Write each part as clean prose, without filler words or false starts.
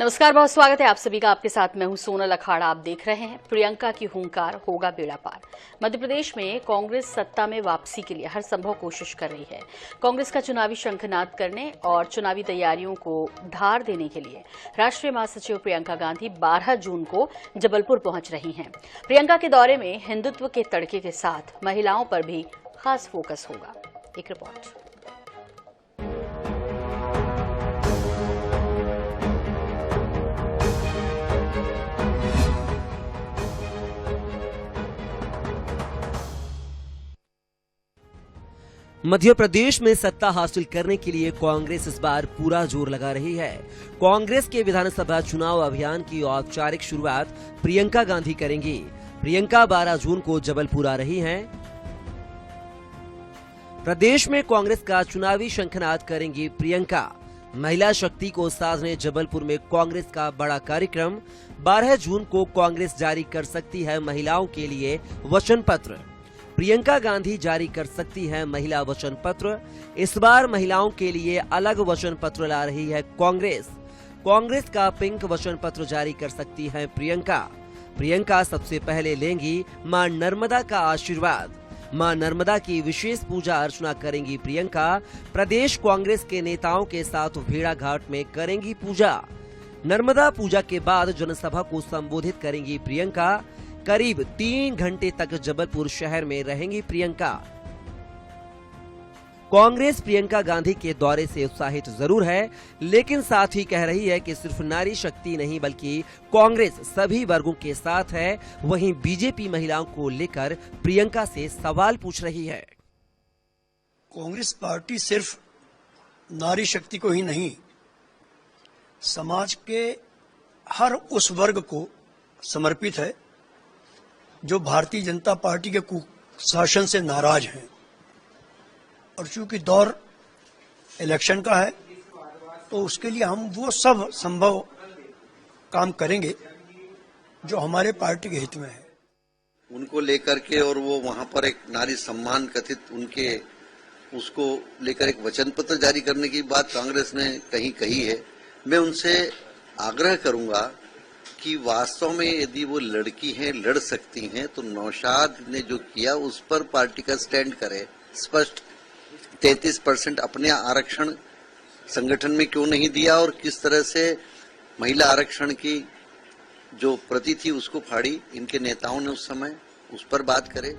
नमस्कार, बहुत स्वागत है आप सभी का। आपके साथ मैं हूं सोनल अखाड़ा। आप देख रहे हैं प्रियंका की हुंकार, होगा बेड़ा पार। मध्य प्रदेश में कांग्रेस सत्ता में वापसी के लिए हर संभव कोशिश कर रही है। कांग्रेस का चुनावी शंखनाद करने और चुनावी तैयारियों को धार देने के लिए राष्ट्रीय महासचिव प्रियंका गांधी 12 जून को जबलपुर पहुंच रही हैं। प्रियंका के दौरे में हिंदुत्व के तड़के के साथ महिलाओं पर भी खास फोकस होगा। एक रिपोर्ट। मध्य प्रदेश में सत्ता हासिल करने के लिए कांग्रेस इस बार पूरा जोर लगा रही है। कांग्रेस के विधानसभा चुनाव अभियान की औपचारिक शुरुआत प्रियंका गांधी करेंगी। प्रियंका 12 जून को जबलपुर आ रही हैं। प्रदेश में कांग्रेस का चुनावी शंखनाद करेंगी प्रियंका। महिला शक्ति को साधने जबलपुर में कांग्रेस का बड़ा कार्यक्रम। 12 जून को कांग्रेस जारी कर सकती है महिलाओं के लिए वचन पत्र। प्रियंका गांधी जारी कर सकती हैं महिला वचन पत्र। इस बार महिलाओं के लिए अलग वचन पत्र ला रही है कांग्रेस। कांग्रेस का पिंक वचन पत्र जारी कर सकती हैं प्रियंका। प्रियंका सबसे पहले लेंगी मां नर्मदा का आशीर्वाद। मां नर्मदा की विशेष पूजा अर्चना करेंगी प्रियंका। प्रदेश कांग्रेस के नेताओं के साथ भेड़ाघाट में करेंगी पूजा। नर्मदा पूजा के बाद जनसभा को संबोधित करेंगी प्रियंका। करीब 3 घंटे तक जबलपुर शहर में रहेंगी प्रियंका। कांग्रेस प्रियंका गांधी के दौरे से उत्साहित जरूर है, लेकिन साथ ही कह रही है कि सिर्फ नारी शक्ति नहीं बल्कि कांग्रेस सभी वर्गों के साथ है। वहीं बीजेपी महिलाओं को लेकर प्रियंका से सवाल पूछ रही है। कांग्रेस पार्टी सिर्फ नारी शक्ति को ही नहीं, समाज के हर उस वर्ग को समर्पित है जो भारतीय जनता पार्टी के कुशासन से नाराज हैं। और चूंकि दौर इलेक्शन का है तो उसके लिए हम वो सब संभव काम करेंगे जो हमारे पार्टी के हित में है। उनको लेकर के और वो वहां पर एक नारी सम्मान कथित उनके उसको लेकर एक वचन पत्र जारी करने की बात कांग्रेस ने कही है। मैं उनसे आग्रह करूंगा कि वास्तव में यदि वो लड़की हैं, लड़ सकती हैं, तो नौशाद ने जो किया उस पर पार्टी का स्टैंड करे। स्पष्ट 33% अपने आरक्षण संगठन में क्यों नहीं दिया और किस तरह से महिला आरक्षण की जो प्रति थी उसको फाड़ी इनके नेताओं ने उस समय, उस पर बात करे।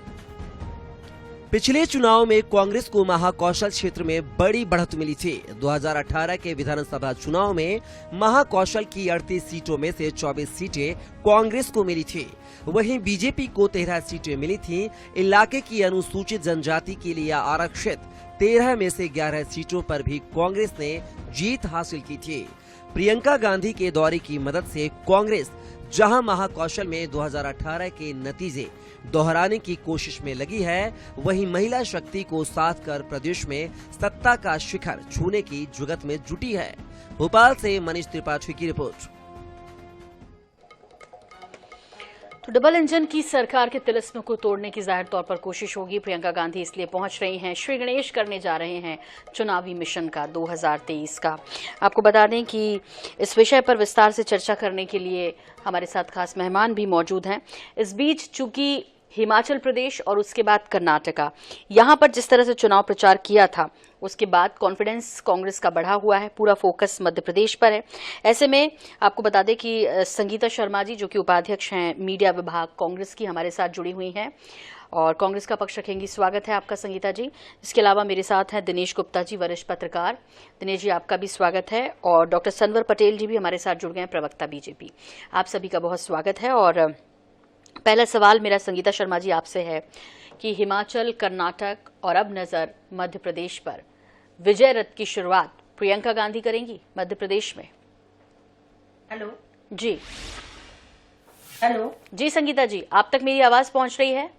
पिछले चुनाव में कांग्रेस को महाकौशल क्षेत्र में बड़ी बढ़त मिली थी। 2018 के विधानसभा चुनाव में महाकौशल की 38 सीटों में से 24 सीटें कांग्रेस को मिली थी। वहीं बीजेपी को 13 सीटें मिली थीं। इलाके की अनुसूचित जनजाति के लिए आरक्षित 13 में से 11 सीटों पर भी कांग्रेस ने जीत हासिल की थी। प्रियंका गांधी के दौरे की मदद से कांग्रेस जहां महाकौशल में 2018 के नतीजे दोहराने की कोशिश में लगी है, वहीं महिला शक्ति को साथ कर प्रदेश में सत्ता का शिखर छूने की जुगत में जुटी है। भोपाल से मनीष त्रिपाठी की रिपोर्ट। तो डबल इंजन की सरकार के तिलिस्म को तोड़ने की जाहिर तौर पर कोशिश होगी। प्रियंका गांधी इसलिए पहुंच रही हैं, श्री गणेश करने जा रहे हैं चुनावी मिशन का 2023 का। आपको बता दें कि इस विषय पर विस्तार से चर्चा करने के लिए हमारे साथ खास मेहमान भी मौजूद हैं। इस बीच चूंकि हिमाचल प्रदेश और उसके बाद कर्नाटका, यहां पर जिस तरह से चुनाव प्रचार किया था उसके बाद कॉन्फिडेंस कांग्रेस का बढ़ा हुआ है। पूरा फोकस मध्य प्रदेश पर है। ऐसे में आपको बता दें कि संगीता शर्मा जी जो कि उपाध्यक्ष हैं मीडिया विभाग कांग्रेस की, हमारे साथ जुड़ी हुई हैं और कांग्रेस का पक्ष रखेंगी। स्वागत है आपका संगीता जी। इसके अलावा मेरे साथ हैं दिनेश गुप्ता जी, वरिष्ठ पत्रकार। दिनेश जी आपका भी स्वागत है। और डॉक्टर सनवर पटेल जी भी हमारे साथ जुड़ गए हैं, प्रवक्ता बीजेपी। आप सभी का बहुत स्वागत है। और पहला सवाल मेरा संगीता शर्मा जी आपसे है कि हिमाचल, कर्नाटक और अब नजर मध्य प्रदेश पर, विजय रथ की शुरुआत प्रियंका गांधी करेंगी मध्य प्रदेश में। हेलो जी, हेलो जी संगीता जी, आप तक मेरी आवाज पहुंच रही है?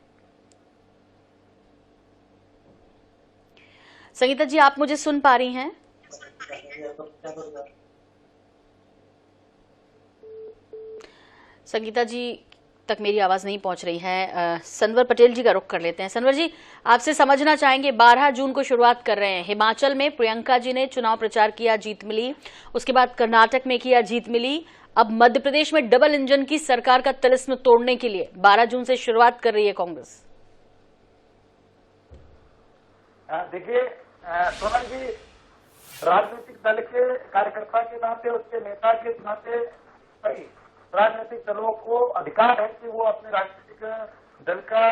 संगीता जी आप मुझे सुन पा रही हैं? संगीता जी तक मेरी आवाज नहीं पहुंच रही है। सनवर पटेल जी का रुख कर लेते हैं। सनवर जी, आपसे समझना चाहेंगे, 12 जून को शुरुआत कर रहे हैं। हिमाचल में प्रियंका जी ने चुनाव प्रचार किया, जीत मिली। उसके बाद कर्नाटक में किया, जीत मिली। अब मध्य प्रदेश में डबल इंजन की सरकार का तिलिस्म तोड़ने के लिए 12 जून से शुरुआत कर रही है कांग्रेस। देखिए सोनल जी, राजनीतिक दल के कार्यकर्ता के नाते, उसके नेता के नाते राजनीतिक दलों को अधिकार है कि वो अपने राजनीतिक दल का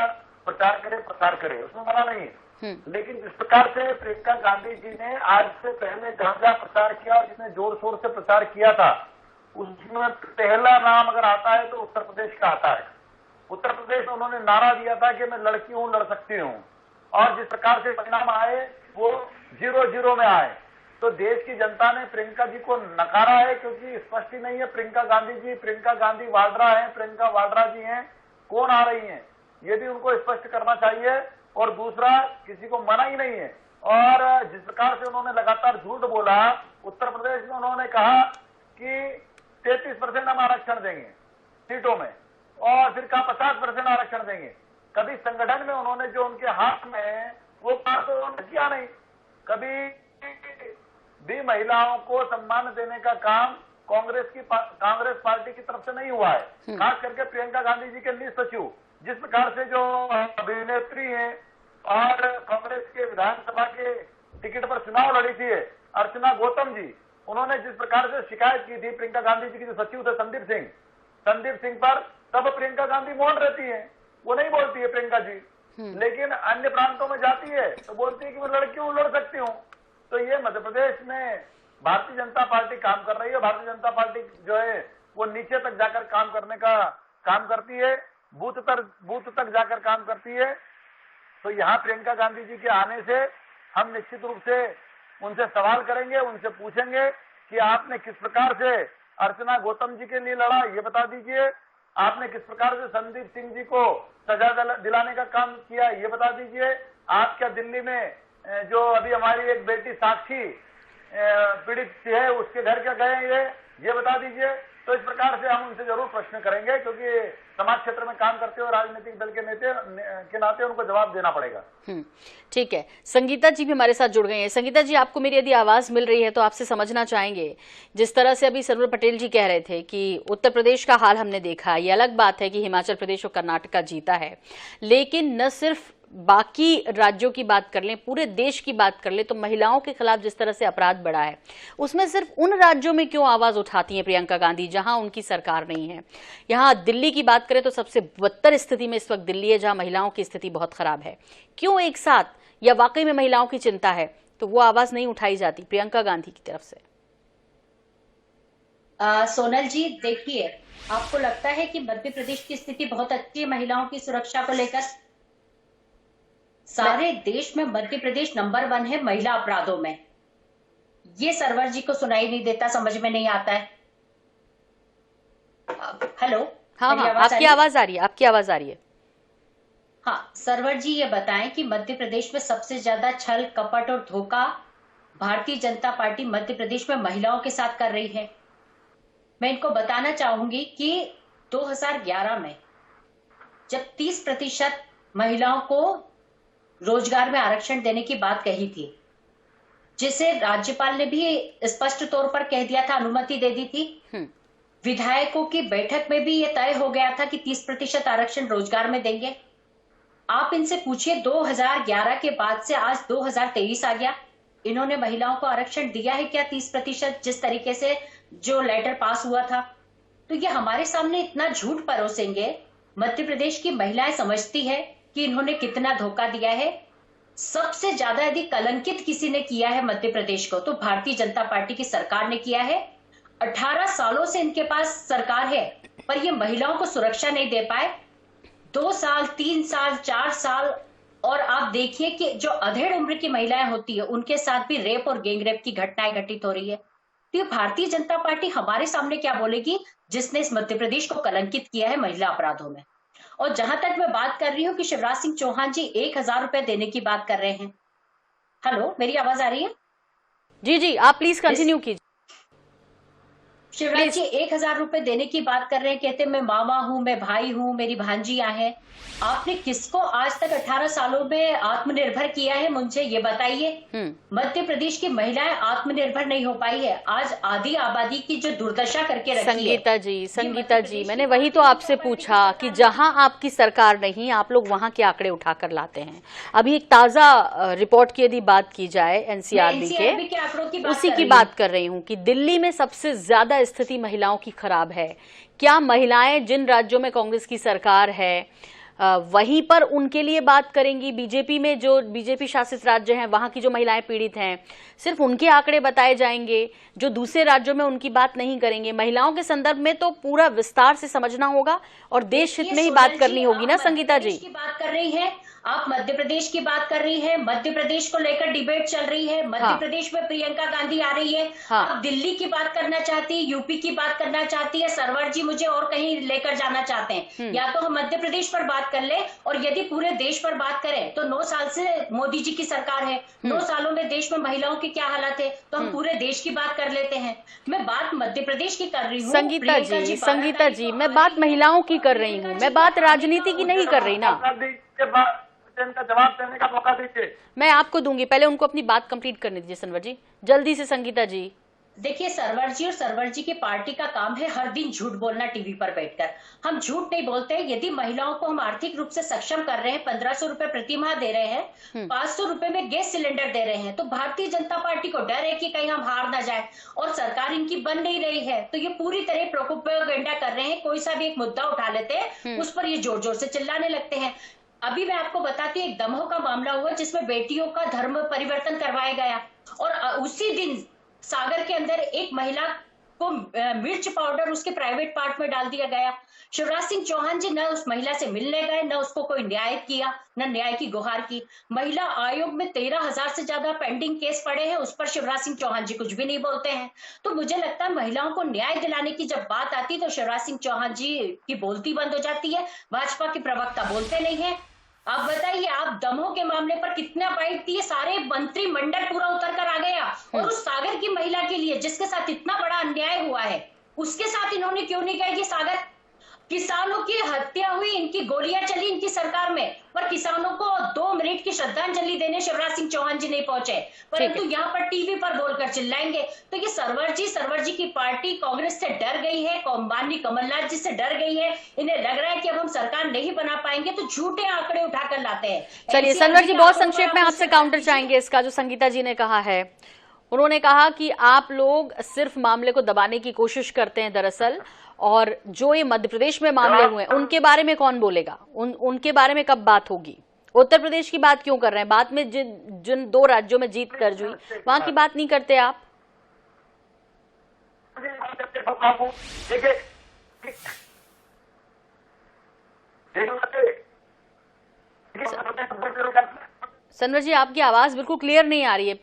प्रचार करे, उसमें मना नहीं है। लेकिन जिस प्रकार से प्रियंका गांधी जी ने आज से पहले जहां जहां प्रचार किया और जिसने जोर शोर से प्रचार किया था, उसमें पहला नाम अगर आता है तो उत्तर प्रदेश का आता है। उत्तर प्रदेश में उन्होंने नारा दिया था कि मैं लड़की हूं, लड़ सकती हूं, और जिस प्रकार से परिणाम आए वो 0-0 में आए। तो देश की जनता ने प्रियंका जी को नकारा है, क्योंकि स्पष्ट ही नहीं है प्रियंका गांधी वाड्रा है, प्रियंका वाड्रा जी हैं, कौन आ रही हैं, ये भी उनको स्पष्ट करना चाहिए। और दूसरा, किसी को मना ही नहीं है। और जिस प्रकार से उन्होंने लगातार झूठ बोला, उत्तर प्रदेश में उन्होंने कहा कि 33% हम आरक्षण देंगे सीटों में, और फिर कहा 50% आरक्षण देंगे। कभी संगठन में उन्होंने जो उनके हाथ में वो बात तो उन्होंने किया नहीं। कभी भी महिलाओं को सम्मान देने का काम कांग्रेस पार्टी की तरफ से नहीं हुआ है। खास करके प्रियंका गांधी जी के निज सचिव, जिस प्रकार से जो अभिनेत्री हैं और कांग्रेस के विधानसभा के टिकट पर चुनाव लड़ी थी अर्चना गौतम जी, उन्होंने जिस प्रकार से शिकायत की थी प्रियंका गांधी जी की जो सचिव थे संदीप सिंह पर, तब प्रियंका गांधी मौन रहती है, वो नहीं बोलती है प्रियंका जी। लेकिन अन्य प्रांतों में जाती है तो बोलती है कि मैं लड़की हूं, लड़ सकती हूं। तो ये मध्य प्रदेश में भारतीय जनता पार्टी काम कर रही है। भारतीय जनता पार्टी जो है वो नीचे तक जाकर काम करने का काम करती है, बूथ तक जाकर काम करती है। तो यहाँ प्रियंका गांधी जी के आने से हम निश्चित रूप से उनसे सवाल करेंगे, उनसे पूछेंगे कि आपने किस प्रकार से अर्चना गौतम जी के लिए लड़ा, ये बता दीजिए। आपने किस प्रकार से संदीप सिंह जी को सजा दिलाने का काम किया, ये बता दीजिए। आप क्या दिल्ली में जो अभी हमारी एक बेटी साक्षी पीड़ित है, उसके घर क्या गए, ये बता दीजिए। तो इस प्रकार से हम उनसे जरूर प्रश्न करेंगे, क्योंकि समाज क्षेत्र में काम करते हुए राजनीतिक दल के नेता के नाते उनको जवाब देना पड़ेगा। ठीक है। संगीता जी भी हमारे साथ जुड़ गई हैं। संगीता जी, आपको मेरी यदि आवाज मिल रही है तो आपसे समझना चाहेंगे, जिस तरह से अभी सनवर पटेल जी कह रहे थे कि उत्तर प्रदेश का हाल हमने देखा, ये अलग बात है कि हिमाचल प्रदेश और कर्नाटक जीता है, लेकिन न सिर्फ बाकी राज्यों की बात कर लें, पूरे देश की बात कर लें, तो महिलाओं के खिलाफ जिस तरह से अपराध बढ़ा है, उसमें सिर्फ उन राज्यों में क्यों आवाज उठाती हैं प्रियंका गांधी जहां उनकी सरकार नहीं है। यहां दिल्ली की बात करें तो सबसे बदतर स्थिति में इस वक्त दिल्ली है, जहां महिलाओं की स्थिति बहुत खराब है। क्यों एक साथ, या वाकई में महिलाओं की चिंता है तो वो आवाज नहीं उठाई जाती प्रियंका गांधी की तरफ से? सोनल जी, देखिए, आपको लगता है कि मध्य प्रदेश की स्थिति बहुत अच्छी है महिलाओं की सुरक्षा को लेकर? सारे देश में मध्य प्रदेश नंबर 1 है महिला अपराधों में। ये सरवर जी को सुनाई नहीं देता, समझ में नहीं आता है। हेलो, हाँ, आपकी आवाज आ रही है। हाँ, सरवर जी ये बताएं कि मध्य प्रदेश में सबसे ज्यादा छल, कपट और धोखा भारतीय जनता पार्टी मध्य प्रदेश में महिलाओं के साथ कर रही है। मैं इनको बताना चाहूंगी कि 2011 में जब 30% महिलाओं को रोजगार में आरक्षण देने की बात कही थी, जिसे राज्यपाल ने भी स्पष्ट तौर पर कह दिया था, अनुमति दे दी थी। विधायकों की बैठक में भी ये तय हो गया था कि 30% आरक्षण रोजगार में देंगे। आप इनसे पूछिए, 2011 के बाद से आज 2023 आ गया, इन्होंने महिलाओं को आरक्षण दिया है क्या 30%, जिस तरीके से जो लेटर पास हुआ था? तो ये हमारे सामने इतना झूठ परोसेंगे। मध्य प्रदेश की महिलाएं समझती है कि इन्होंने कितना धोखा दिया है। सबसे ज्यादा यदि कलंकित किसी ने किया है मध्य प्रदेश को तो भारतीय जनता पार्टी की सरकार ने किया है। 18 सालों से इनके पास सरकार है, पर ये महिलाओं को सुरक्षा नहीं दे पाए। 2 साल, 3 साल, 4 साल, और आप देखिए कि जो अधेड़ उम्र की महिलाएं होती है उनके साथ भी रेप और गैंगरेप की घटनाएं घटित हो रही है। तो भारतीय जनता पार्टी हमारे सामने क्या बोलेगी, जिसने इस मध्य प्रदेश को कलंकित किया है महिला अपराधों में? और जहां तक मैं बात कर रही हूँ कि शिवराज सिंह चौहान जी 1000 रुपए देने की बात कर रहे हैं। हेलो, मेरी आवाज आ रही है? जी, आप प्लीज कंटिन्यू कीजिए। शिवराज जी 1,000 रुपए देने की बात कर रहे हैं, कहते मैं मामा हूँ, मैं भाई हूँ, मेरी भांजियां हैं। आपने किसको आज तक 18 सालों में आत्मनिर्भर किया है, मुझे ये बताइए। मध्य प्रदेश की महिलाएं आत्मनिर्भर नहीं हो पाई है। आज आधी आबादी की जो दुर्दशा करके रखी है। संगीता जी मैंने वही तो आपसे पूछा कि जहां आपकी सरकार नहीं, आप लोग वहां के आंकड़े उठाकर लाते हैं। अभी एक ताजा रिपोर्ट की यदि बात की जाए एनसीआरबी के आंकड़ों की उसी की बात कर रही हूँ कि दिल्ली में सबसे ज्यादा स्थिति महिलाओं की खराब है। क्या महिलाएं जिन राज्यों में कांग्रेस की सरकार है वहीं पर उनके लिए बात करेंगी? बीजेपी में जो बीजेपी शासित राज्य हैं वहां की जो महिलाएं पीड़ित हैं सिर्फ उनके आंकड़े बताए जाएंगे, जो दूसरे राज्यों में उनकी बात नहीं करेंगे। महिलाओं के संदर्भ में तो पूरा विस्तार से समझना होगा और देश हित में ही बात करनी होगी ना संगीता जी। की बात कर रही है आप, मध्य प्रदेश की बात कर रही है, मध्य प्रदेश को लेकर डिबेट चल रही है, मध्य प्रदेश में प्रियंका गांधी आ रही है। आप दिल्ली की बात करना चाहती है, यूपी की बात करना चाहती है, सरवर जी मुझे और कहीं लेकर जाना चाहते हैं। या तो हम मध्य प्रदेश पर बात कर ले, और यदि पूरे देश पर बात करें तो 9 साल से मोदी जी की सरकार है। 9 सालों में देश में महिलाओं की क्या हालत है, तो हम पूरे देश की बात कर लेते हैं। मैं बात मध्य प्रदेश की कर रही हूँ संगीता जी मैं बात महिलाओं की कर रही हूँ, मैं बात राजनीति की नहीं कर रही ना। का जवाब देने का मौका दीजिए। मैं आपको दूंगी, पहले उनको अपनी बात कंप्लीट करने दीजिए सरवर जी, जल्दी से। संगीता जी देखिए, सरवर जी और सरवर जी की पार्टी का काम है हर दिन झूठ बोलना टीवी पर बैठकर। हम झूठ नहीं बोलते हैं। यदि महिलाओं को हम आर्थिक रूप से सक्षम कर रहे हैं, 1500 रुपए प्रति माह दे रहे हैं, 500 रुपए में गैस सिलेंडर दे रहे हैं, तो भारतीय जनता पार्टी को डर है कि कहीं हम हार ना जाए, और सरकार इनकी बन नहीं रही है, तो ये पूरी तरह प्रोपेगेंडा कर रहे हैं। कोई सा भी एक मुद्दा उठा लेते हैं, उस पर ये जोर जोर से चिल्लाने लगते हैं। अभी मैं आपको बताती हूँ, एक दमोह का मामला हुआ जिसमें बेटियों का धर्म परिवर्तन करवाया गया, और उसी दिन सागर के अंदर एक महिला को मिर्च पाउडर उसके प्राइवेट पार्ट में डाल दिया गया। शिवराज सिंह चौहान जी न उस महिला से मिलने गए, न उसको कोई न्याय किया, न न्याय की गुहार की। महिला आयोग में 13,000 से ज्यादा पेंडिंग केस पड़े हैं, उस पर शिवराज सिंह चौहान जी कुछ भी नहीं बोलते हैं। तो मुझे लगता है महिलाओं को न्याय दिलाने की जब बात आती है तो शिवराज सिंह चौहान जी की बोलती बंद हो जाती है, भाजपा के प्रवक्ता बोलते नहीं है। आप बताइए, आप दमोह के मामले पर कितना फाइट दिए, सारे मंत्रिमंडल पूरा उतर कर आ गया, और उस सागर की महिला के लिए जिसके साथ इतना बड़ा अन्याय हुआ है, उसके साथ इन्होंने क्यों नहीं किया? ये सागर किसानों की हत्या हुई, इनकी गोलियां चली इनकी सरकार में, पर किसानों को 2 मिनट की श्रद्धांजलि देने शिवराज सिंह चौहान जी नहीं पहुंचे, परंतु यहाँ पर टीवी पर बोलकर चिल्लाएंगे। तो ये सरवर जी की पार्टी कांग्रेस से डर गई है, माननीय कमलनाथ जी से डर गई है। इन्हें लग रहा है कि अब हम सरकार नहीं बना पाएंगे, तो झूठे आंकड़े उठाकर लाते हैं। चलिए सरवर जी, बहुत संक्षेप में आपसे काउंटर चाहेंगे इसका जो संगीता जी ने कहा है। उन्होंने कहा कि आप लोग सिर्फ मामले को दबाने की कोशिश करते हैं दरअसल, और जो ये मध्य प्रदेश में मामले हुए उनके बारे में कौन बोलेगा, उनके बारे में कब बात होगी? उत्तर प्रदेश की बात क्यों कर रहे हैं? बात में जिन 2 राज्यों में जीत दर्ज हुई वहां की बात नहीं करते आप? सनवर जी, आपकी आवाज बिल्कुल क्लियर नहीं आ रही है।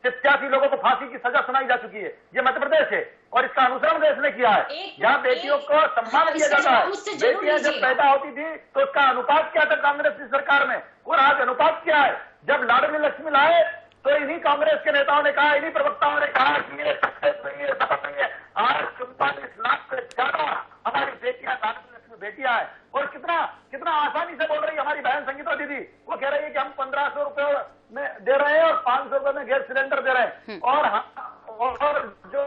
87 लोगों को फांसी की सजा सुनाई जा चुकी है। ये मध्य प्रदेश है और इसका अनुसरण देश ने किया है। यहाँ बेटियों को सम्मान दिया जाता है। बेटियां जब पैदा होती थी तो उसका अनुपात क्या था कांग्रेस की सरकार में, और आज अनुपात क्या है? जब लाडली लक्ष्मी लाए तो इन्हीं कांग्रेस के नेताओं ने कहा, इन्हीं प्रवक्ताओं ने कहा कि ये सक्सेस नहीं है, सफल नहीं है। आज 44 लाख से ज्यादा हमारी बेटियां लाडली लक्ष्मी बेटियां है, और कितना आसानी से बोल रही है हमारी बहन संगीता दीदी। वो कह रही है कि हम 1500 रुपए में दे रहे हैं और 500 रुपए में गैस सिलेंडर दे रहे हैं, और जो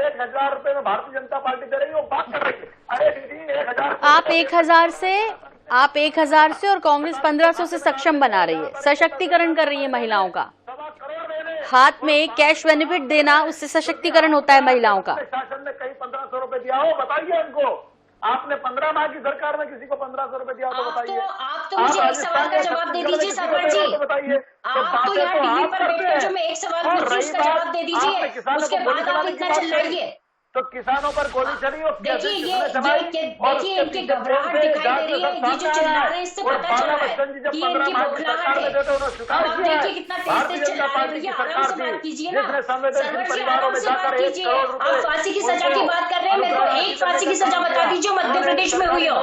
1,000 रुपए में भारतीय जनता पार्टी दे रही है वो बात कर रही है। अरे दीदी, 1,000 आप 1,000 से और कांग्रेस 1500 से सक्षम बना रही है, सशक्तिकरण कर रही है महिलाओं का। हाथ में कैश बेनिफिट देना, उससे सशक्तिकरण होता है महिलाओं का। शासन ने कहीं 1500 रुपए दिया हो, बताइए हमको। आपने 15 माह की सरकार में किसी को 1500 रुपए दिया हो तो बताइए। आप तो मुझे एक सवाल का जवाब दे दीजिए सरवर जी। बताइए, आप तो यहाँ टीवी पर बैठकर जो मैं एक सवाल पूछी उसका जवाब दे दीजिए, उसके बाद आप इतना चिल्लाइए। तो किसानों पर गोली चली और देखिए देखिए इनकी घबराहट दिखाई दे रही है, ये जो चिल्ला रहे हैं इससे पता चल रहा है कि ये इनकी बौखलाहट है। अब देखिए कितना तेज तेज चिल्ला रहे हैं, भैया आराम से बात कीजिए ना, सरवर जी आराम से बात कीजिए। आप फांसी की सजा की बात कर रहे हैं, मेरे को एक फांसी की सजा बता दीजिए मध्य प्रदेश में हुई हो,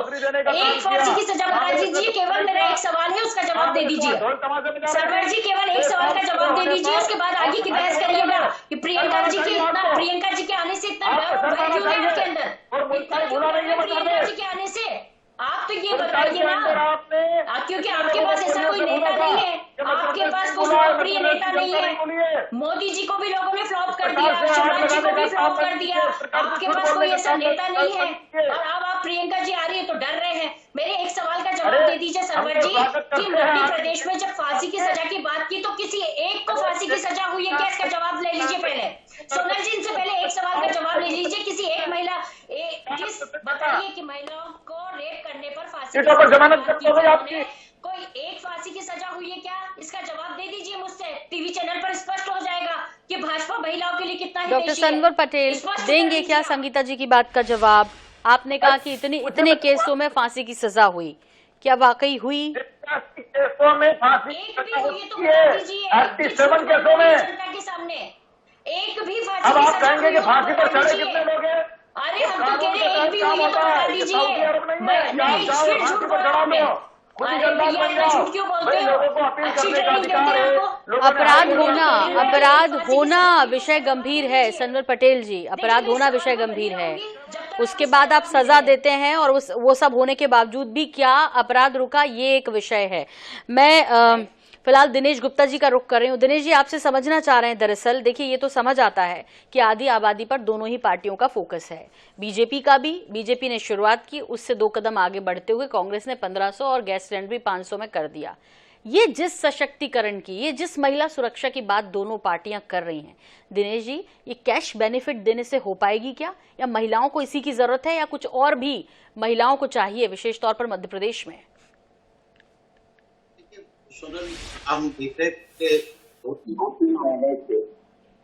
एक फांसी की सजा बता दीजिए। केवल मेरा एक सवाल है, उसका जवाब दे दीजिए सरवर जी, केवल एक सवाल का जवाब दे दीजिए, उसके बाद आगे की बहस करिएगा कि प्रियंका जी के आने से इतना भय क्यों है आपके अंदर, प्रियंका जी के आने से। आप तो ये बताइए ना, क्योंकि आपके पास ऐसा कोई नेता नहीं है, आपके पास कोई लोकप्रिय नेता नहीं है। मोदी जी को भी लोगों ने फ्लॉप कर दिया, शिवराज जी को भी फ्लॉप कर दिया, आपके पास कोई ऐसा नेता नहीं है, और अब आप प्रियंका जी आ रही है तो डर रहे हैं। मेरे एक सवाल का जवाब दे दीजिए सरवर जी कि मध्य प्रदेश में जब फांसी की सजा की बात की तो किसी एक को फांसी की सजा हुई है क्या? इसका जवाब ले लीजिए पहले। सोनल जी, इनसे पहले एक सवाल का जवाब ले लीजिए, किसी एक महिला बताइए कि महिलाओं को रेप करने पर फांसी कोई एक फांसी की सजा हुई है क्या? इसका जवाब दे दीजिए मुझसे, टीवी चैनल पर स्पष्ट हो जाएगा कि भाजपा महिलाओं के लिए कितना। डॉक्टर सनवर पटेल देंगे क्या संगीता जी की बात का जवाब? आपने कहा कि इतने केसों में फांसी की सजा हुई, क्या वाकई हुई? केसों में फांसी एक भी हुई तो बता दीजिए, 87 केसों में जनता के सामने एक भी फांसी अब की आप सजा कहेंगे कि हुई फांसी तो पर बता चढ़े दीजिए। कितने लोग हैं? अरे हम तो कह रहे हैं एक भी हुई है तो बता दीजिए। नहीं, फिर झूठ बोला आपने। अरे भैया इतना झूठ क्यों बोलते हो? अच्छी ट्रेनिंग देते हैं आपको। अपराध होना विषय गंभीर है सनवर पटेल जी, अपराध होना विषय गंभीर है। उसके बाद आप सजा देते हैं और वो सब होने के बावजूद भी क्या अपराध रुका, ये एक विषय है। मैं फिलहाल दिनेश गुप्ता जी का रुख कर रही हूँ। दिनेश जी, आपसे समझना चाह रहे हैं, दरअसल देखिए ये तो समझ आता है कि आधी आबादी पर दोनों ही पार्टियों का फोकस है, बीजेपी का भी। बीजेपी ने शुरुआत की, उससे 2 कदम आगे बढ़ते हुए कांग्रेस ने 1500 और गैस सिलेंडर भी 500 में कर दिया। ये जिस सशक्तिकरण की, ये जिस महिला सुरक्षा की बात दोनों पार्टियां कर रही हैं, दिनेश जी, ये कैश बेनिफिट देने से हो पाएगी क्या, या महिलाओं को इसी की जरूरत है, या कुछ और भी महिलाओं को चाहिए, विशेष तौर पर मध्य प्रदेश में? हम देख रहे थे 2-3 महीने से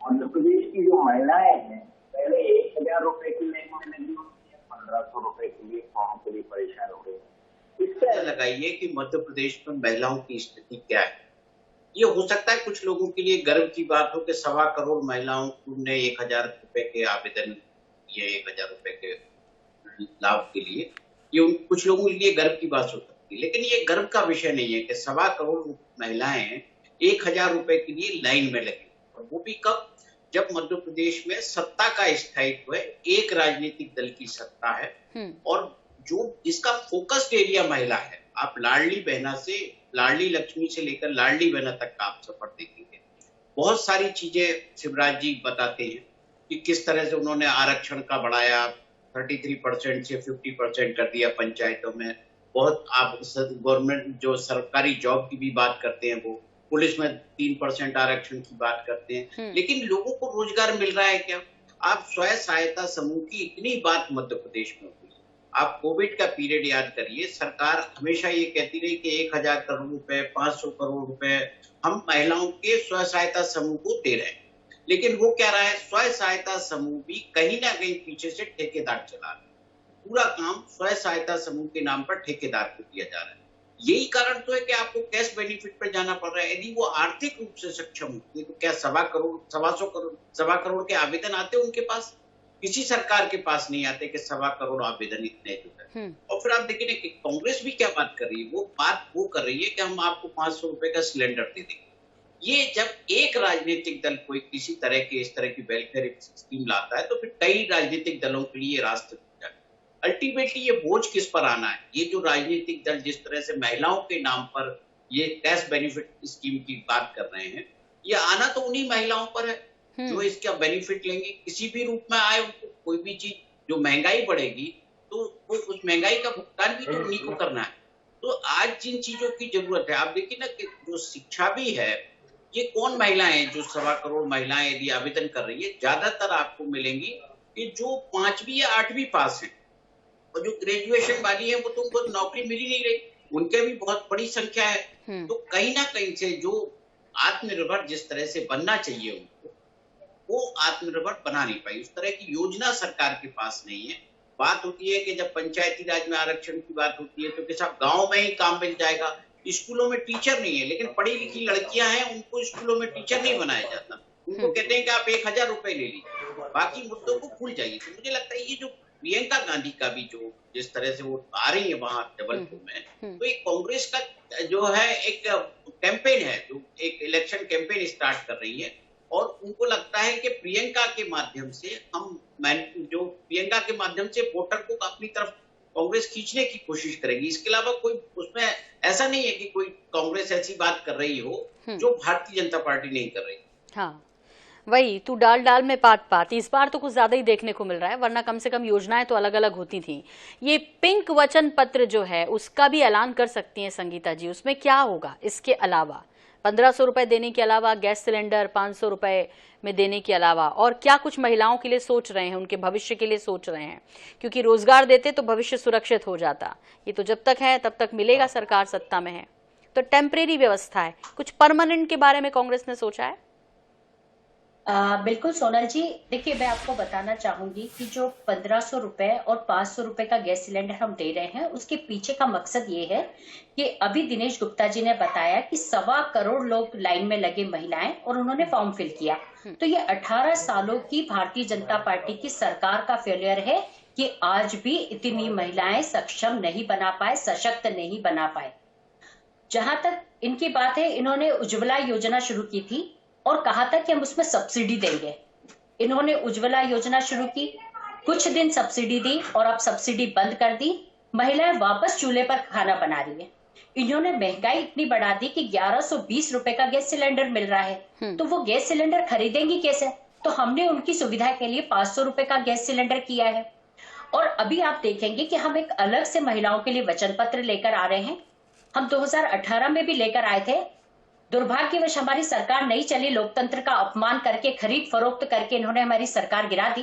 मध्य प्रदेश की जो महिलाएं हैं, पहले 1000 रुपए की लाइन में लगी होती है, 1500 रुपए के लिए फॉर्म के लिए परेशान हो रहे हैं। इससे लगाइए कि मध्य प्रदेश में महिलाओं की स्थिति क्या है। ये हो सकता है कुछ लोगों के लिए गर्व की बात हो कि 1.25 करोड़ महिलाओं ने 1000 रुपए के आवेदन किए, 1000 रुपए के लाभ के लिए, ये कुछ लोगों के लिए गर्व की बात हो सकती है, लेकिन ये गर्व का विषय नहीं है कि 1.25 करोड़ महिलाएं 1000 रुपए के लिए लाइन में लगी, और वो भी कब? जब मध्य प्रदेश में सत्ता का स्थायित्व है, एक राजनीतिक दल की सत्ता है, और जो जिसका फोकस्ड एरिया महिला है। आप लाडली बहना से, लाडली लक्ष्मी से लेकर लाडली बहना तक का आप सफर देखेंगे। बहुत सारी चीजें शिवराज जी बताते हैं कि किस तरह से उन्होंने आरक्षण का बढ़ाया, 33% से 50% कर दिया पंचायतों में। बहुत आप गवर्नमेंट जो सरकारी जॉब की भी बात करते हैं, वो पुलिस में 3% आरक्षण की बात करते हैं, लेकिन लोगों को रोजगार मिल रहा है क्या? आप स्वयं सहायता समूह की इतनी बात मध्य प्रदेश में हुई। आप कोविड का पीरियड याद करिए, सरकार हमेशा ये कहती रही कि 1000 करोड़ रुपए, 500 करोड़ रुपए हम महिलाओं के स्वयं सहायता समूह को दे रहे हैं, लेकिन वो क्या रहा है, स्वयं सहायता समूह भी कहीं ना कहीं पीछे से ठेकेदार चला रहा है। पूरा काम स्वयं सहायता समूह के नाम पर ठेकेदार को दिया जा रहा है। यही कारण तो है कि आपको कैश बेनिफिट पर जाना पड़ रहा है। यदि वो आर्थिक रूप से सक्षम होती है तो क्या 1.25 करोड़ के आवेदन आते उनके पास? किसी सरकार के पास नहीं आते कि 1.25 करोड़ आवेदन इतने जो है। और फिर आप देखिए कि कांग्रेस भी क्या बात कर रही है, वो बात वो कर रही है कि हम आपको 500 रुपए का सिलेंडर दे देंगे। ये जब एक राजनीतिक दल कोई किसी तरह के इस तरह की वेलफेयर स्कीम लाता है तो फिर कई राजनीतिक दलों के लिए रास्ते खुल जाते हैं। अल्टीमेटली ये बोझ किस पर आना है? ये जो राजनीतिक दल जिस तरह से महिलाओं के नाम पर ये कैश बेनिफिट स्कीम की बात कर रहे हैं, ये आना तो उन्हीं महिलाओं पर है जो इसका बेनिफिट लेंगे, किसी भी रूप में आए उनको। कोई भी चीज जो महंगाई बढ़ेगी तो उस महंगाई का भुगतान भी तो उन्हीं को करना है। तो आज जिन चीजों की जरूरत है, आप देखिए ना कि जो शिक्षा भी है, ये कौन महिलाएं हैं जो 1.25 करोड़ महिलाएं यदि आवेदन कर रही है, ज्यादातर आपको मिलेंगी कि जो 5वीं या 8वीं पास है, और जो ग्रेजुएशन वाली है वो तो उनको नौकरी मिल ही नहीं रही, उनके भी बहुत बड़ी संख्या है। तो कहीं ना कहीं से जो आत्मनिर्भर जिस तरह से बनना चाहिए उनको, वो आत्मनिर्भर बना नहीं पाई। उस तरह की योजना सरकार के पास नहीं है। बात होती है कि जब पंचायती राज में आरक्षण की बात होती है तो कि साहब गांव में ही काम मिल जाएगा, स्कूलों में टीचर नहीं है, लेकिन पढ़ी लिखी लड़कियां हैं, उनको स्कूलों में टीचर नहीं बनाया जाता। उनको कहते हैं कि आप 1000 रुपए ले लीजिए, बाकी मुद्दों को भूल जाइए। तो मुझे लगता है ये जो प्रियंका गांधी का भी जो जिस तरह से वो आ रही है वहां जबलपुर में, तो एक कांग्रेस का जो है एक कैंपेन है, जो एक इलेक्शन कैंपेन स्टार्ट कर रही है, और उनको लगता है कि प्रियंका के माध्यम से प्रियंका के माध्यम से वोटर को अपनी तरफ कांग्रेस खींचने की कोशिश करेगी। इसके अलावा कोई उसमें ऐसा नहीं है कि कोई कांग्रेस ऐसी बात कर रही हो जो भारतीय जनता पार्टी नहीं कर रही। हाँ, वही तू डाल डाल में पात पात, इस बार तो कुछ ज्यादा ही देखने को मिल रहा है, वरना कम से कम योजनाएं तो अलग अलग होती थी। ये पिंक वचन पत्र जो है उसका भी ऐलान कर सकती हैं संगीता जी, उसमें क्या होगा इसके अलावा? 1500 रुपए देने के अलावा गैस सिलेंडर 500 रुपए में देने के अलावा और क्या कुछ महिलाओं के लिए सोच रहे हैं, उनके भविष्य के लिए सोच रहे हैं? क्योंकि रोजगार देते तो भविष्य सुरक्षित हो जाता, ये तो जब तक है तब तक मिलेगा, सरकार सत्ता में है तो टेम्परेरी व्यवस्था है। कुछ परमानेंट के बारे में कांग्रेस ने सोचा है? बिल्कुल सोनल जी, देखिए मैं आपको बताना चाहूंगी कि जो 1500 रुपए और 500 रुपए का गैस सिलेंडर हम दे रहे हैं, उसके पीछे का मकसद ये है कि अभी दिनेश गुप्ता जी ने बताया कि 1.25 करोड़ लोग लाइन में लगे महिलाएं, और उन्होंने फॉर्म फिल किया। तो ये 18 सालों की भारतीय जनता पार्टी की सरकार का फेलियर है कि आज भी इतनी महिलाएं सक्षम नहीं बना पाए, सशक्त नहीं बना पाए। जहां तक इनकी बात है, इन्होंने उज्ज्वला योजना शुरू की थी और कहा था कि हम उसमें सब्सिडी देंगे। इन्होंने उज्ज्वला योजना शुरू की, कुछ दिन सब्सिडी दी और अब सब्सिडी बंद कर दी। महिलाएं वापस चूल्हे पर खाना बना रही है। इन्होंने महंगाई इतनी बढ़ा दी कि 1120 रुपए का गैस सिलेंडर मिल रहा है, तो वो गैस सिलेंडर खरीदेंगी कैसे? तो हमने उनकी सुविधा के लिए 500 रुपए का गैस सिलेंडर किया है। और अभी आप देखेंगे कि हम एक अलग से महिलाओं के लिए वचन पत्र लेकर आ रहे हैं। हम 2018 में भी लेकर आए थे, दुर्भाग्यवश हमारी सरकार नहीं चली, लोकतंत्र का अपमान करके, खरीद फरोख्त करके इन्होंने हमारी सरकार गिरा दी।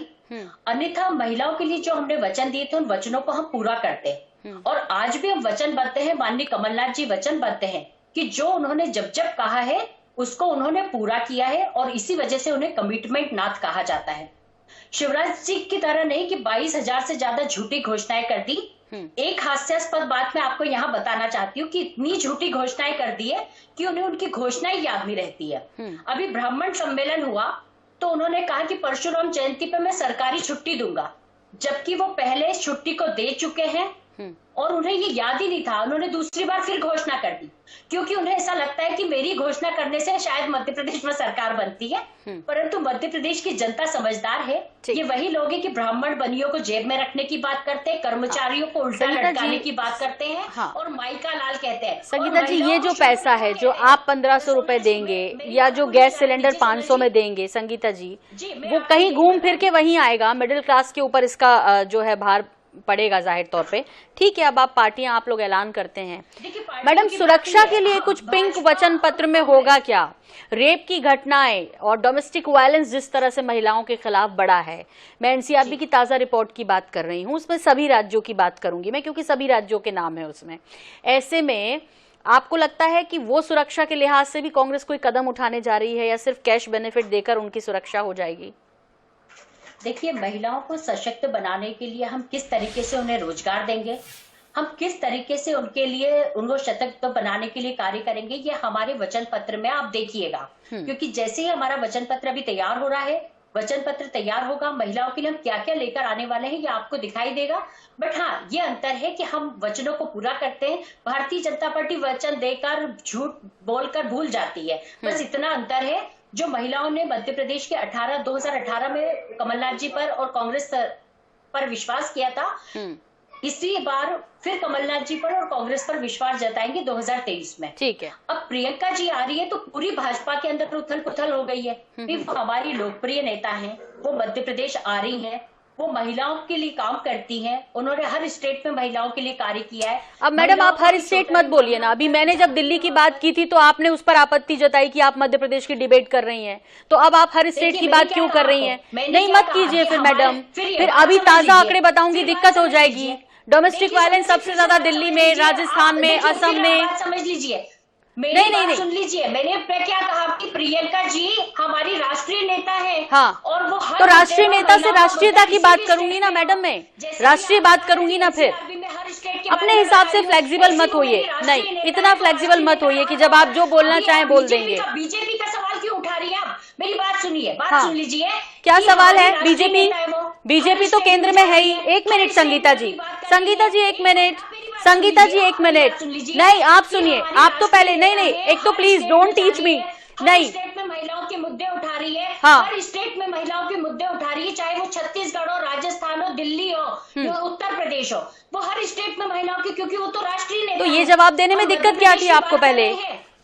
अन्यथा महिलाओं के लिए जो हमने वचन दिए थे उन वचनों को हम पूरा करते हैं, और आज भी हम वचनबद्ध हैं। माननीय कमलनाथ जी वचनबद्ध हैं कि जो उन्होंने जब जब कहा है उसको उन्होंने पूरा किया है, और इसी वजह से उन्हें कमिटमेंट नाथ कहा जाता है। शिवराज जी की तरह नहीं कि 22,000 से ज्यादा झूठी घोषणाएं कर दी। एक हास्यास्पद बात मैं आपको यहाँ बताना चाहती हूँ कि इतनी झूठी घोषणाएं कर दी है कि उन्हें उनकी घोषणाएं याद नहीं रहती है। अभी ब्राह्मण सम्मेलन हुआ तो उन्होंने कहा कि परशुराम जयंती पे मैं सरकारी छुट्टी दूंगा, जबकि वो पहले छुट्टी को दे चुके हैं और उन्हें ये याद ही नहीं था। उन्होंने दूसरी बार फिर घोषणा कर दी, क्योंकि उन्हें ऐसा लगता है कि मेरी घोषणा करने से शायद मध्य प्रदेश में सरकार बनती है। परंतु मध्य प्रदेश की जनता समझदार है। ये वही लोग हैं कि ब्राह्मण बनियों को जेब में रखने की बात करते हैं, कर्मचारियों को उल्टा लटकाने की बात करते हैं, और माई का लाल कहते हैं। संगीता जी, ये जो पैसा है जो आप 1500 रुपए देंगे या जो गैस सिलेंडर 500 में देंगे, संगीता जी, वो कहीं घूम फिर के वहीं आएगा, मिडिल क्लास के ऊपर इसका जो है भार पड़ेगा जाहिर तौर पे। ठीक है, अब आप पार्टियां, आप लोग ऐलान करते हैं। मैडम, सुरक्षा के लिए कुछ पिंक वचन पत्र में होगा क्या? रेप की घटनाएं और डोमेस्टिक वायलेंस जिस तरह से महिलाओं के खिलाफ बढ़ा है, मैं एनसीआरबी की ताजा रिपोर्ट की बात कर रही हूँ, उसमें सभी राज्यों की बात करूंगी मैं, क्योंकि सभी राज्यों के नाम है उसमें। ऐसे में आपको लगता है कि वो सुरक्षा के लिहाज से भी कांग्रेस कोई कदम उठाने जा रही है, या सिर्फ कैश बेनिफिट देकर उनकी सुरक्षा हो जाएगी? देखिए, महिलाओं को सशक्त बनाने के लिए हम किस तरीके से उन्हें रोजगार देंगे, हम किस तरीके से उनके लिए उनको सशक्त बनाने के लिए कार्य करेंगे, ये हमारे वचन पत्र में आप देखिएगा। क्योंकि जैसे ही हमारा वचन पत्र अभी तैयार हो रहा है, वचन पत्र तैयार होगा, महिलाओं के लिए हम क्या क्या लेकर आने वाले हैं ये आपको दिखाई देगा। बट हाँ, ये अंतर है कि हम वचनों को पूरा करते हैं। भारतीय जनता पार्टी वचन देकर झूठ बोलकर भूल जाती है, बस इतना अंतर है। जो महिलाओं ने मध्य प्रदेश के 2018 में कमलनाथ जी पर और कांग्रेस पर विश्वास किया था, इसी बार फिर कमलनाथ जी पर और कांग्रेस पर विश्वास जताएंगे 2023 में। ठीक है। अब प्रियंका जी आ रही है तो पूरी भाजपा के अंदर उथल पुथल हो गई है। वो हमारी लोकप्रिय नेता हैं, वो मध्य प्रदेश आ रही हैं, वो महिलाओं के लिए काम करती हैं, उन्होंने हर स्टेट में महिलाओं के लिए कार्य किया है। अब मैडम, आप हर स्टेट मत बोलिए ना। अभी मैंने जब दिल्ली की बात की थी तो आपने उस पर आपत्ति जताई कि आप मध्य प्रदेश की डिबेट कर रही हैं, तो अब आप हर स्टेट की बात क्यों कर रही हैं? नहीं, मत कीजिए फिर मैडम, फिर अभी ताजा आंकड़े बताऊंगी, दिक्कत हो जाएगी। डोमेस्टिक वायलेंस सबसे ज्यादा दिल्ली में, राजस्थान में, असम में। समझ लीजिए, मेरी बात सुन लीजिए, मैंने क्या कहा कि प्रियंका जी हमारी राष्ट्रीय नेता है। हाँ, और वो तो राष्ट्रीय नेता से राष्ट्रीयता की बात करूंगी ना मैडम, मैं राष्ट्रीय बात करूंगी ना, फिर अपने हिसाब से फ्लेक्सिबल मत होइए। नहीं, इतना फ्लेक्सिबल मत होइए कि जब आप जो बोलना चाहें बोल देंगे। बीजेपी का सवाल क्यों उठा रही है आप? मेरी बात सुनिए, बात सुन लीजिए। क्या सवाल है? बीजेपी तो केंद्र में है ही। एक मिनट संगीता जी, एक मिनट, संगीता जी एक मिनट। नहीं, आप सुनिए, आप तो पहले नहीं, एक तो प्लीज डोंट टीच मी। नहीं, स्टेट में महिलाओं के मुद्दे उठा रही है। हाँ, हर स्टेट में महिलाओं के मुद्दे उठा रही है, चाहे वो छत्तीसगढ़ हो, राजस्थान हो, दिल्ली हो, उत्तर प्रदेश हो, वो हर स्टेट में महिलाओं की, क्योंकि वो तो राष्ट्रीय नेता। तो ये जवाब देने में दिक्कत क्या थी आपको? पहले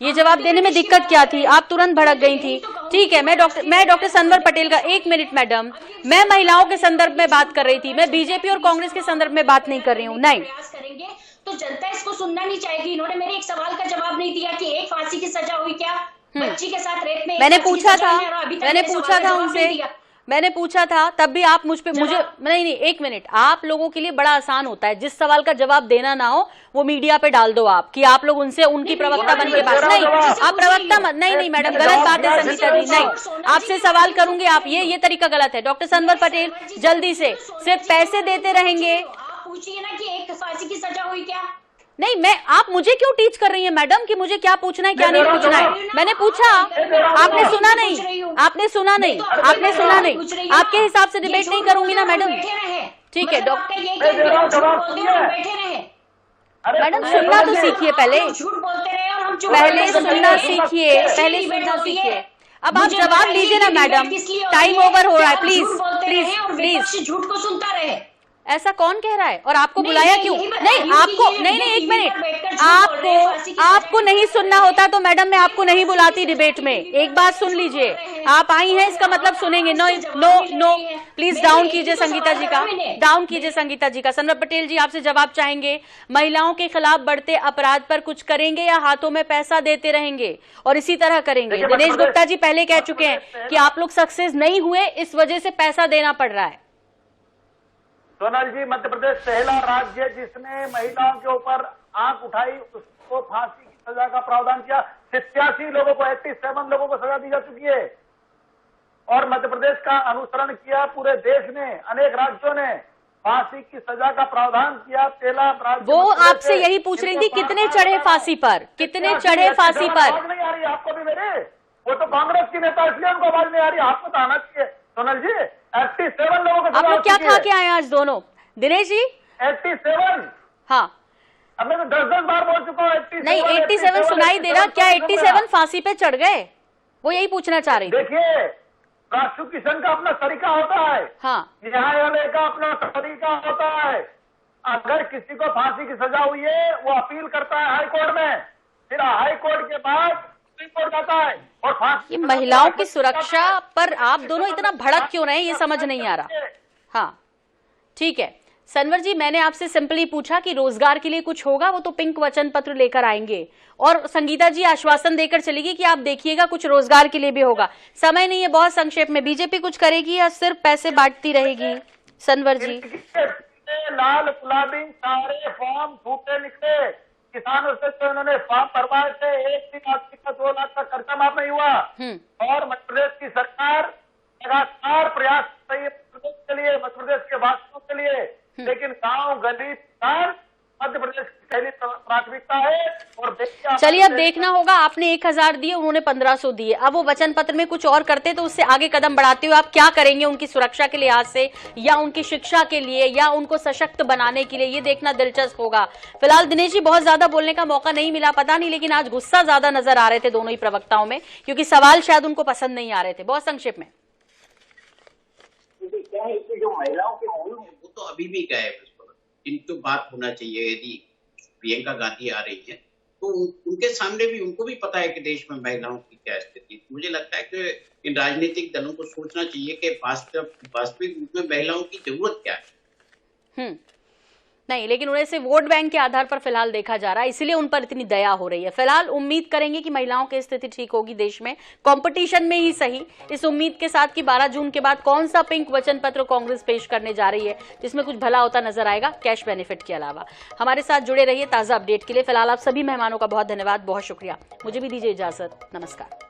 ये जवाब देने में दिक्कत क्या थी? आप तुरंत भड़क गई थी। ठीक है, मैं डॉक्टर सनवर पटेल का, एक मिनट मैडम, मैं महिलाओं के संदर्भ में बात कर रही थी, मैं बीजेपी और कांग्रेस के संदर्भ में बात नहीं कर रही हूँ। नहीं, करेंगे तो जनता इसको सुनना नहीं चाहेगी। इन्होंने मेरे एक सवाल का जवाब नहीं दिया कि एक फांसी की सजा हुई क्या बच्ची के साथ रेप में? मैंने पूछा था उनसे, मैंने पूछा था, तब भी आप मुझे नहीं, एक मिनट, आप लोगों के लिए बड़ा आसान होता है, जिस सवाल का जवाब देना ना हो वो मीडिया पे डाल दो आप, कि आप लोग उनसे उनकी प्रवक्ता बन के बात। नहीं, आप प्रवक्ता मत, नहीं मैडम, गलत बात है संगीता जी। नहीं, आपसे सवाल करूंगी आप, ये तरीका गलत है। डॉक्टर सनवर पटेल, जल्दी से, सिर्फ पैसे देते रहेंगे। आप पूछिए ना कि एक फांसी की सजा हुई क्या? नहीं, आप मुझे क्यों टीच कर रही हैं मैडम कि मुझे क्या पूछना है क्या नहीं पूछना है? मैंने पूछा, आपने सुना नहीं, आपने सुना नहीं। आपके हिसाब से डिबेट नहीं करूंगी ना मैडम। ठीक है डॉक्टर, मैडम सुनना तो सीखिए पहले, सुनना सीखिए। अब आप जवाब लीजिए ना मैडम, टाइम ओवर हो रहा है। प्लीज झूठ को सुनता रहे। ऐसा कौन कह रहा है? और आपको बुलाया क्यों? नहीं, आपको नहीं, एक मिनट, आपको नहीं सुनना होता तो मैडम मैं आपको नहीं बुलाती डिबेट में। एक बात सुन लीजिए, आप आई हैं इसका मतलब सुनेंगे। नो, प्लीज डाउन कीजिए संगीता जी का, डाउन कीजिए संगीता जी का। सनवर पटेल जी आपसे जवाब चाहेंगे, महिलाओं के खिलाफ बढ़ते अपराध पर कुछ करेंगे या हाथों में पैसा देते रहेंगे और इसी तरह करेंगे? दिनेश गुप्ता जी पहले कह चुके हैं कि आप लोग सक्सेस नहीं हुए, इस वजह से पैसा देना पड़ रहा है। सोनल जी, मध्य प्रदेश पहला राज्य जिसने महिलाओं के ऊपर आंख उठाई, उसको फांसी की सजा का प्रावधान किया। 87 लोगों को, 87 लोगों को सजा दी जा चुकी है। और मध्य प्रदेश का अनुसरण किया पूरे देश में, अनेक राज्यों ने फांसी की सजा का प्रावधान किया। पहला राज्य वो आपसे यही पूछ रही थी, कितने चढ़े फांसी पर, कितने चढ़े फांसी पर? नहीं आ रही आपको भी मेरे, वो तो कांग्रेस की नेता, इसलिए उनको आवाज नहीं आ रही, आपको तो आना चाहिए। सोनल जी, 87 लोगों को आप लोग क्या खा के आए आज दोनों? दिनेश जी 87, हाँ, अब मैं तो 10 बार बोल चुका हूँ। 87 नहीं, 87 सुनाई दे रहा, क्या 87 फांसी पे चढ़ गए? वो यही पूछना चाह रही थी। देखिए, प्रोसिक्यूशन का अपना तरीका होता है, हाँ, न्यायालय का अपना तरीका होता है। अगर किसी को फांसी की सजा हुई है, वो अपील करता है हाई कोर्ट में, फिर हाई कोर्ट के बाद सुप्रीम कोर्ट जाता है और फांसी। ये महिलाओं की सुरक्षा पर आप दोनों इतना भड़क क्यों रहे हैं, ये समझ नहीं आ रहा। हाँ, ठीक है सनवर जी, मैंने आपसे सिंपली पूछा कि रोजगार के लिए कुछ होगा, वो तो पिंक वचन पत्र लेकर आएंगे, और संगीता जी आश्वासन देकर चलेगी कि आप देखिएगा कुछ रोजगार के लिए भी होगा। समय नहीं है, बहुत संक्षेप में, बीजेपी कुछ करेगी या सिर्फ पैसे बांटती रहेगी? सनवर जी, लाल गुलाबी सारे फॉर्म झूठे निकले, किसानों से तो उन्होंने फॉर्म भरवाए थे, 1 आदमी का 2 लाख का खर्चा माफ नहीं हुआ। और मध्य प्रदेश की सरकार लगातार प्रयास कर रही है मध्य प्रदेश के लिए, मध्य प्रदेश के वासियों के लिए, लेकिन गांव गरीब किसान मध्य प्रदेश की पहली प्राथमिकता है। और चलिए अब देखना होगा, आपने 1000 दिए, उन्होंने 1500 दिए, अब वो वचन पत्र में कुछ और करते तो उससे आगे कदम बढ़ाते हुए आप क्या करेंगे उनकी सुरक्षा के लिहाज से, या उनकी शिक्षा के लिए, या उनको सशक्त बनाने के लिए, ये देखना दिलचस्प होगा। फिलहाल दिनेश जी बहुत ज्यादा बोलने का मौका नहीं मिला, पता नहीं, लेकिन आज गुस्सा ज्यादा नजर आ रहे थे दोनों ही प्रवक्ताओं में, क्योंकि सवाल शायद उनको पसंद नहीं आ रहे थे। बहुत संक्षेप में क्या है कि जो महिलाओं के मूल में वो तो अभी भी गए, इनको बात होना चाहिए। यदि प्रियंका गांधी आ रही है तो उनके सामने भी, उनको भी पता है कि देश में महिलाओं की क्या स्थिति है। मुझे लगता है कि इन राजनीतिक दलों को सोचना चाहिए कि वास्तविक रूप में महिलाओं की जरूरत क्या है। नहीं, लेकिन उन्हें से वोट बैंक के आधार पर फिलहाल देखा जा रहा है, इसलिए उन पर इतनी दया हो रही है। फिलहाल उम्मीद करेंगे कि महिलाओं की स्थिति ठीक होगी देश में, कंपटीशन में ही सही। इस उम्मीद के साथ कि 12 जून के बाद कौन सा पिंक वचन पत्र कांग्रेस पेश करने जा रही है जिसमें कुछ भला होता नजर आएगा कैश बेनिफिट के अलावा। हमारे साथ जुड़े रहिए ताजा अपडेट के लिए। फिलहाल आप सभी मेहमानों का बहुत धन्यवाद, बहुत शुक्रिया। मुझे भी दीजिए इजाजत, नमस्कार।